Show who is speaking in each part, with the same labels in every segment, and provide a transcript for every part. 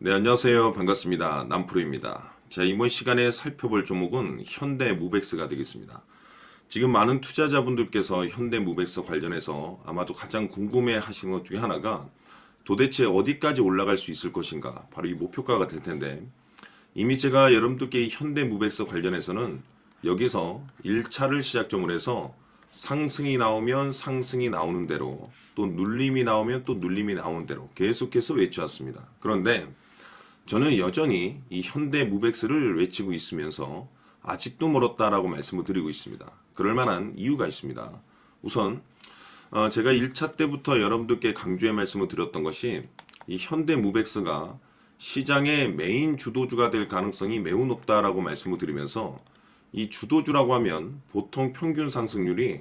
Speaker 1: 네, 안녕하세요. 반갑습니다. 남프로입니다. 자, 이번 시간에 살펴볼 종목은 현대무백스가 되겠습니다. 지금 많은 투자자분들께서 현대무백스 관련해서 아마도 가장 궁금해 하시는 것 중에 하나가 도대체 어디까지 올라갈 수 있을 것인가? 바로 이 목표가가 될 텐데, 이미 제가 여러분들께 이 현대무백스 관련해서는 여기서 1차를 시작점으로 해서 상승이 나오면 상승이 나오는 대로, 또 눌림이 나오면 또 눌림이 나오는 대로 계속해서 외쳐왔습니다. 그런데 저는 여전히 이 현대무백스를 외치고 있으면서 아직도 멀었다라고 말씀을 드리고 있습니다. 그럴 만한 이유가 있습니다. 우선 제가 1차 때부터 여러분들께 강조의 말씀을 드렸던 것이 이 현대무백스가 시장의 메인 주도주가 될 가능성이 매우 높다라고 말씀을 드리면서, 이 주도주라고 하면 보통 평균 상승률이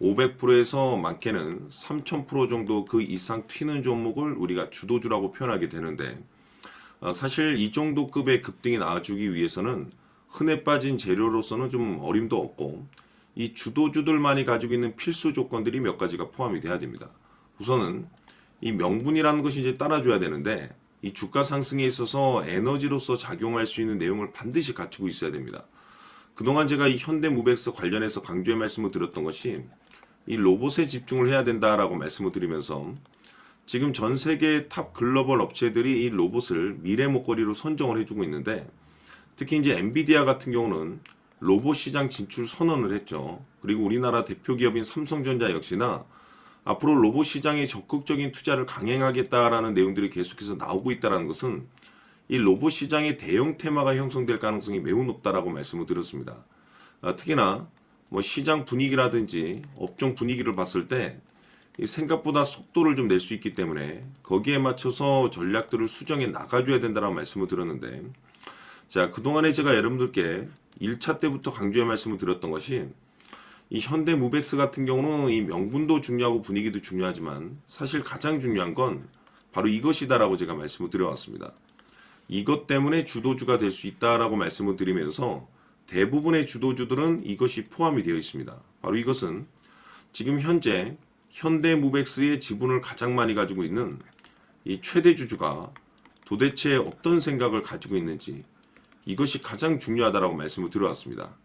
Speaker 1: 500%에서 많게는 3000% 정도 그 이상 튀는 종목을 우리가 주도주라고 표현하게 되는데, 사실 이 정도 급의 급등이 나와주기 위해서는 흔해 빠진 재료로서는 좀 어림도 없고, 이 주도주들만이 가지고 있는 필수 조건들이 몇 가지가 포함이 돼야 됩니다. 우선은 이 명분이라는 것이 이제 따라줘야 되는데, 이 주가 상승에 있어서 에너지로서 작용할 수 있는 내용을 반드시 갖추고 있어야 됩니다. 그동안 제가 이 현대무백스 관련해서 강조의 말씀을 드렸던 것이 이 로봇에 집중을 해야 된다라고 말씀을 드리면서, 지금 전 세계 탑 글로벌 업체들이 이 로봇을 미래 목걸이로 선정을 해주고 있는데, 특히 이제 엔비디아 같은 경우는 로봇 시장 진출 선언을 했죠. 그리고 우리나라 대표 기업인 삼성전자 역시나 앞으로 로봇 시장에 적극적인 투자를 강행하겠다라는 내용들이 계속해서 나오고 있다는 것은 이 로봇 시장의 대형 테마가 형성될 가능성이 매우 높다라고 말씀을 드렸습니다. 특히나 뭐 시장 분위기라든지 업종 분위기를 봤을 때 생각보다 속도를 좀 낼 수 있기 때문에 거기에 맞춰서 전략들을 수정해 나가줘야 된다는 말씀을 드렸는데, 자, 그동안에 제가 여러분들께 1차 때부터 강조의 말씀을 드렸던 것이 이 현대무백스 같은 경우는 이 명분도 중요하고 분위기도 중요하지만 사실 가장 중요한 건 바로 이것이다라고 제가 말씀을 드려왔습니다. 이것 때문에 주도주가 될 수 있다라고 말씀을 드리면서 대부분의 주도주들은 이것이 포함이 되어 있습니다. 바로 이것은 지금 현재 현대무백스의 지분을 가장 많이 가지고 있는 이 최대 주주가 도대체 어떤 생각을 가지고 있는지, 이것이 가장 중요하다라고 말씀을 드려왔습니다.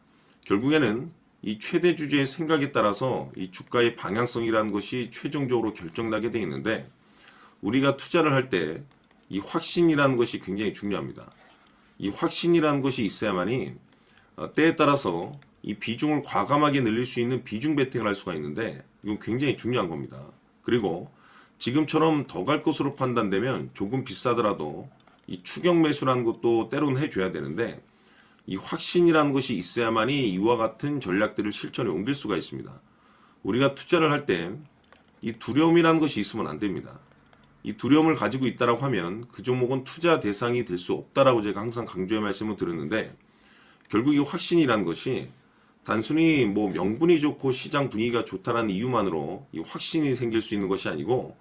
Speaker 1: 결국에는 이 최대 주주의 생각에 따라서 이 주가의 방향성이라는 것이 최종적으로 결정나게 되어 있는데, 우리가 투자를 할 때 이 확신이라는 것이 굉장히 중요합니다. 이 확신이라는 것이 있어야만이 때에 따라서 이 비중을 과감하게 늘릴 수 있는 비중 베팅을 할 수가 있는데, 이건 굉장히 중요한 겁니다. 그리고 지금처럼 더 갈 것으로 판단되면 조금 비싸더라도 이 추격 매수라는 것도 때로는 해줘야 되는데, 이 확신이라는 것이 있어야만이 이와 같은 전략들을 실천에 옮길 수가 있습니다. 우리가 투자를 할 때 이 두려움이라는 것이 있으면 안 됩니다. 이 두려움을 가지고 있다라고 하면 그 종목은 투자 대상이 될 수 없다라고 제가 항상 강조의 말씀을 드렸는데, 결국 이 확신이라는 것이 단순히 뭐 명분이 좋고 시장 분위기가 좋다라는 이유만으로 이 확신이 생길 수 있는 것이 아니고,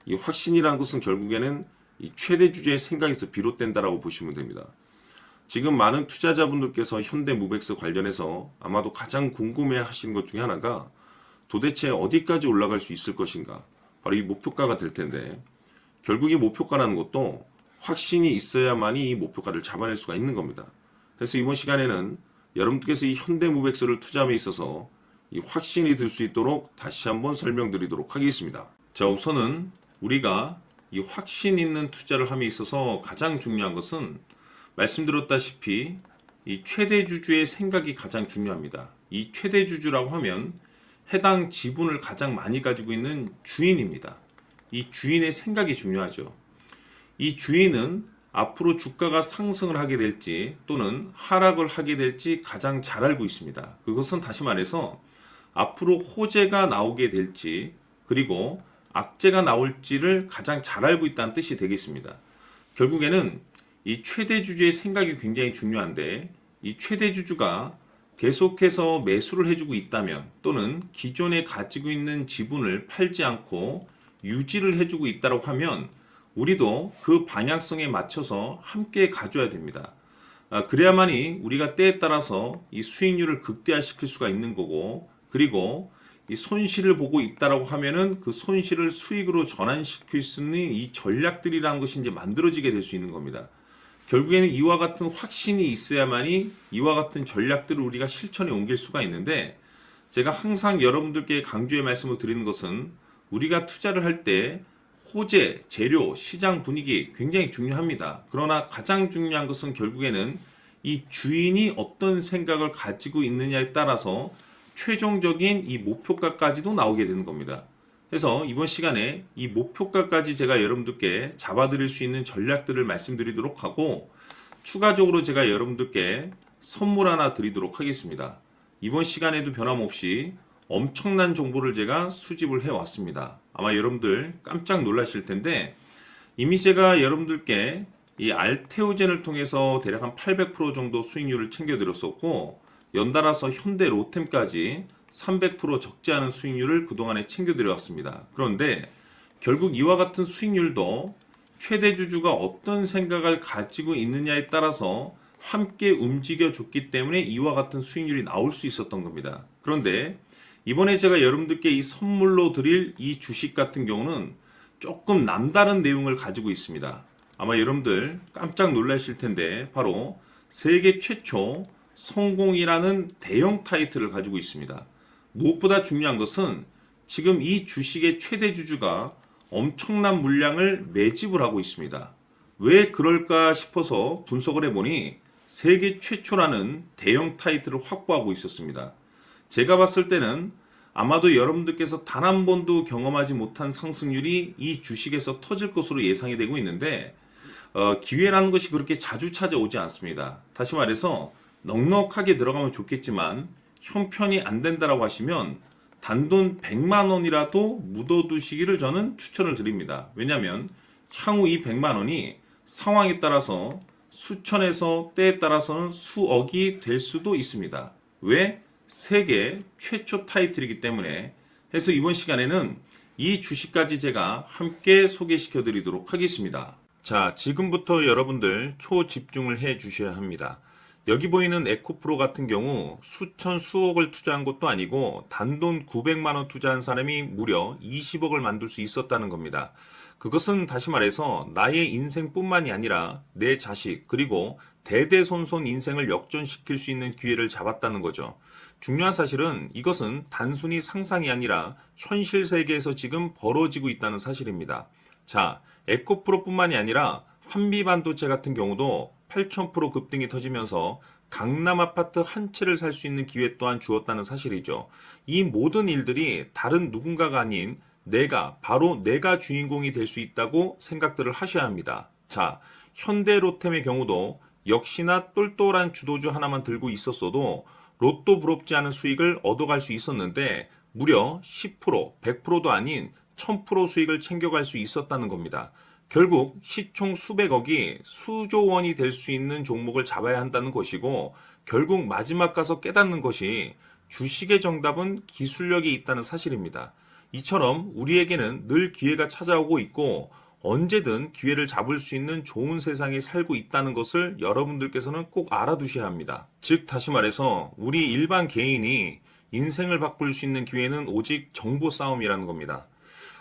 Speaker 1: 이 확신이라는 것은 결국에는 이 최대 주주의 생각에서 비롯된다라고 보시면 됩니다. 지금 많은 투자자분들께서 현대무백스 관련해서 아마도 가장 궁금해 하시는 것 중에 하나가 도대체 어디까지 올라갈 수 있을 것인가? 바로 이 목표가가 될 텐데, 결국 이 목표가라는 것도 확신이 있어야만이 이 목표가를 잡아낼 수가 있는 겁니다. 그래서 이번 시간에는 여러분께서 이 현대무백스를 투자함에 있어서 이 확신이 들 수 있도록 다시 한번 설명드리도록 하겠습니다. 자, 우선은 우리가 이 확신 있는 투자를 함에 있어서 가장 중요한 것은 말씀드렸다시피 이 최대 주주의 생각이 가장 중요합니다. 이 최대 주주라고 하면 해당 지분을 가장 많이 가지고 있는 주인입니다. 이 주인의 생각이 중요하죠. 이 주인은 앞으로 주가가 상승을 하게 될지 또는 하락을 하게 될지 가장 잘 알고 있습니다. 그것은 다시 말해서 앞으로 호재가 나오게 될지 그리고 악재가 나올지를 가장 잘 알고 있다는 뜻이 되겠습니다. 결국에는 이 최대 주주의 생각이 굉장히 중요한데, 이 최대 주주가 계속해서 매수를 해주고 있다면 또는 기존에 가지고 있는 지분을 팔지 않고 유지를 해주고 있다고 하면 우리도 그 방향성에 맞춰서 함께 가져야 됩니다. 그래야만이 우리가 때에 따라서 이 수익률을 극대화시킬 수가 있는 거고, 그리고 이 손실을 보고 있다라고 하면은 그 손실을 수익으로 전환시킬 수 있는 이 전략들이라는 것이 이제 만들어지게 될 수 있는 겁니다. 결국에는 이와 같은 확신이 있어야만이 이와 같은 전략들을 우리가 실천에 옮길 수가 있는데, 제가 항상 여러분들께 강조의 말씀을 드리는 것은 우리가 투자를 할 때 호재, 재료, 시장 분위기 굉장히 중요합니다. 그러나 가장 중요한 것은 결국에는 이 주인이 어떤 생각을 가지고 있느냐에 따라서 최종적인 이 목표가까지도 나오게 되는 겁니다. 그래서 이번 시간에 이 목표가까지 제가 여러분들께 잡아드릴 수 있는 전략들을 말씀드리도록 하고, 추가적으로 제가 여러분들께 선물 하나 드리도록 하겠습니다. 이번 시간에도 변함없이 엄청난 정보를 제가 수집을 해왔습니다. 아마 여러분들 깜짝 놀라실 텐데, 이미 제가 여러분들께 이 알테오젠을 통해서 대략 한 800% 정도 수익률을 챙겨드렸었고, 연달아서 현대 로템까지 300% 적지 않은 수익률을 그동안에 챙겨드려왔습니다. 그런데 결국 이와 같은 수익률도 최대 주주가 어떤 생각을 가지고 있느냐에 따라서 함께 움직여줬기 때문에 이와 같은 수익률이 나올 수 있었던 겁니다. 그런데 이번에 제가 여러분들께 이 선물로 드릴 이 주식 같은 경우는 조금 남다른 내용을 가지고 있습니다. 아마 여러분들 깜짝 놀라실 텐데, 바로 세계 최초 성공이라는 대형 타이틀을 가지고 있습니다. 무엇보다 중요한 것은 지금 이 주식의 최대 주주가 엄청난 물량을 매집을 하고 있습니다. 왜 그럴까 싶어서 분석을 해보니 세계 최초라는 대형 타이틀을 확보하고 있었습니다. 제가 봤을 때는 아마도 여러분들께서 단 한 번도 경험하지 못한 상승률이 이 주식에서 터질 것으로 예상이 되고 있는데, 기회라는 것이 그렇게 자주 찾아오지 않습니다. 다시 말해서 넉넉하게 들어가면 좋겠지만 형편이 안 된다라고 하시면 단돈 100만 원이라도 묻어두시기를 저는 추천을 드립니다. 왜냐하면 향후 이 100만 원이 상황에 따라서 수천에서 때에 따라서는 수억이 될 수도 있습니다. 왜? 세계 최초 타이틀이기 때문에. 해서 이번 시간에는 이 주식까지 제가 함께 소개시켜 드리도록 하겠습니다. 자, 지금부터 여러분들 초집중을 해 주셔야 합니다. 여기 보이는 에코프로 같은 경우 수천 수억을 투자한 것도 아니고 단돈 900만 원 투자한 사람이 무려 20억을 만들 수 있었다는 겁니다. 그것은 다시 말해서 나의 인생뿐만이 아니라 내 자식 그리고 대대손손 인생을 역전시킬 수 있는 기회를 잡았다는 거죠. 중요한 사실은 이것은 단순히 상상이 아니라 현실 세계에서 지금 벌어지고 있다는 사실입니다. 자, 에코프로뿐만이 아니라 한미반도체 같은 경우도 8,000% 급등이 터지면서 강남 아파트 한 채를 살 수 있는 기회 또한 주었다는 사실이죠. 이 모든 일들이 다른 누군가가 아닌 바로 내가 주인공이 될 수 있다고 생각들을 하셔야 합니다. 자, 현대로템의 경우도 역시나 똘똘한 주도주 하나만 들고 있었어도 로또 부럽지 않은 수익을 얻어갈 수 있었는데 무려 10%, 100%도 아닌 1000% 수익을 챙겨갈 수 있었다는 겁니다. 결국 시총 수백억이 수조 원이 될 수 있는 종목을 잡아야 한다는 것이고, 결국 마지막 가서 깨닫는 것이 주식의 정답은 기술력이 있다는 사실입니다. 이처럼 우리에게는 늘 기회가 찾아오고 있고 언제든 기회를 잡을 수 있는 좋은 세상에 살고 있다는 것을 여러분들께서는 꼭 알아두셔야 합니다. 즉 다시 말해서 우리 일반 개인이 인생을 바꿀 수 있는 기회는 오직 정보 싸움이라는 겁니다.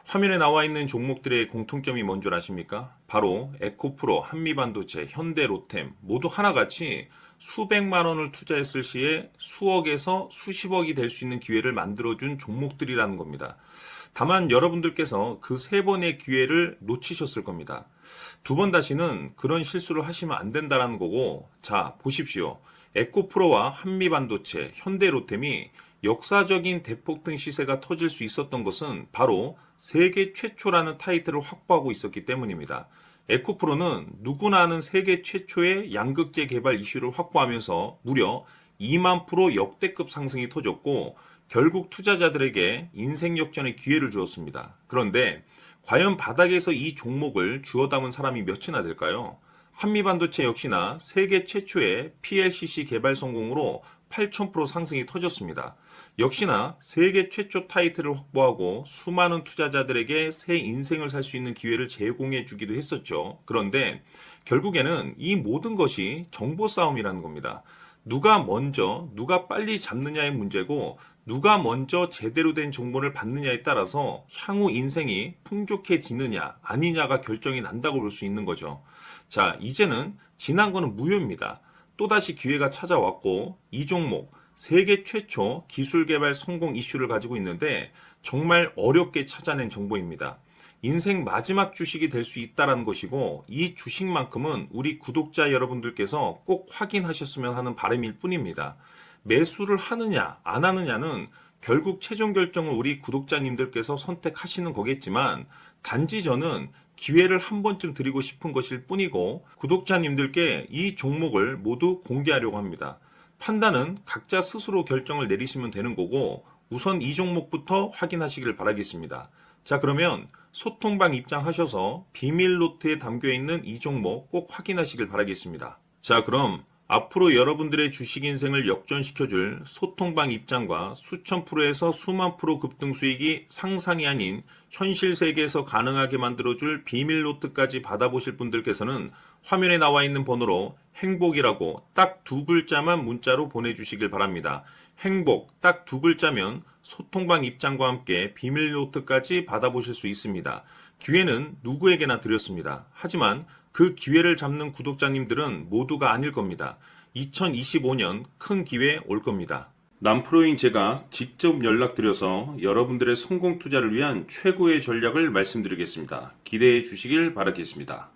Speaker 1: 화면에 나와 있는 종목들의 공통점이 뭔 줄 아십니까? 바로 에코프로, 한미반도체, 현대로템 모두 하나같이 수백만 원을 투자했을 시에 수억에서 수십억이 될 수 있는 기회를 만들어준 종목들이라는 겁니다. 다만 여러분들께서 그 세 번의 기회를 놓치셨을 겁니다. 두 번 다시는 그런 실수를 하시면 안 된다는 거고, 자 보십시오. 에코프로와 한미반도체, 현대로템이 역사적인 대폭등 시세가 터질 수 있었던 것은 바로 세계 최초라는 타이틀을 확보하고 있었기 때문입니다. 에코프로는 누구나 아는 세계 최초의 양극재 개발 이슈를 확보하면서 무려 2만 프로 역대급 상승이 터졌고 결국 투자자들에게 인생 역전의 기회를 주었습니다. 그런데 과연 바닥에서 이 종목을 주워 담은 사람이 몇이나 될까요? 한미반도체 역시나 세계 최초의 PLCC 개발 성공으로 8,000% 상승이 터졌습니다. 역시나 세계 최초 타이틀을 확보하고 수많은 투자자들에게 새 인생을 살 수 있는 기회를 제공해 주기도 했었죠. 그런데 결국에는 이 모든 것이 정보 싸움이라는 겁니다.
Speaker 2: 누가 먼저, 누가 빨리 잡느냐의 문제고, 누가 먼저 제대로 된 정보를 받느냐에 따라서 향후 인생이 풍족해지느냐, 아니냐가 결정이 난다고 볼 수 있는 거죠. 자, 이제는 지난 거는 무효입니다. 또다시 기회가 찾아왔고, 이 종목, 세계 최초 기술 개발 성공 이슈를 가지고 있는데, 정말 어렵게 찾아낸 정보입니다. 인생 마지막 주식이 될 수 있다는 것이고, 이 주식만큼은 우리 구독자 여러분들께서 꼭 확인하셨으면 하는 바람일 뿐입니다. 매수를 하느냐 안 하느냐는 결국 최종 결정을 우리 구독자님들께서 선택하시는 거겠지만, 단지 저는 기회를 한 번쯤 드리고 싶은 것일 뿐이고, 구독자님들께 이 종목을 모두 공개하려고 합니다. 판단은 각자 스스로 결정을 내리시면 되는 거고, 우선 이 종목부터 확인하시길 바라겠습니다. 자, 그러면 소통방 입장하셔서 비밀 노트에 담겨 있는 이 종목 꼭 확인하시길 바라겠습니다. 자, 그럼 앞으로 여러분들의 주식 인생을 역전시켜줄 소통방 입장과 수천 프로에서 수만 프로 급등 수익이 상상이 아닌 현실 세계에서 가능하게 만들어줄 비밀 노트까지 받아보실 분들께서는 화면에 나와 있는 번호로 행복이라고 딱 두 글자만 문자로 보내주시길 바랍니다. 행복 딱 두 글자면 소통방 입장과 함께 비밀 노트까지 받아보실 수 있습니다. 기회는 누구에게나 드렸습니다. 하지만 그 기회를 잡는 구독자님들은 모두가 아닐 겁니다. 2025년 큰 기회 올 겁니다.
Speaker 1: 남프로인 제가 직접 연락드려서 여러분들의 성공 투자를 위한 최고의 전략을 말씀드리겠습니다. 기대해 주시길 바라겠습니다.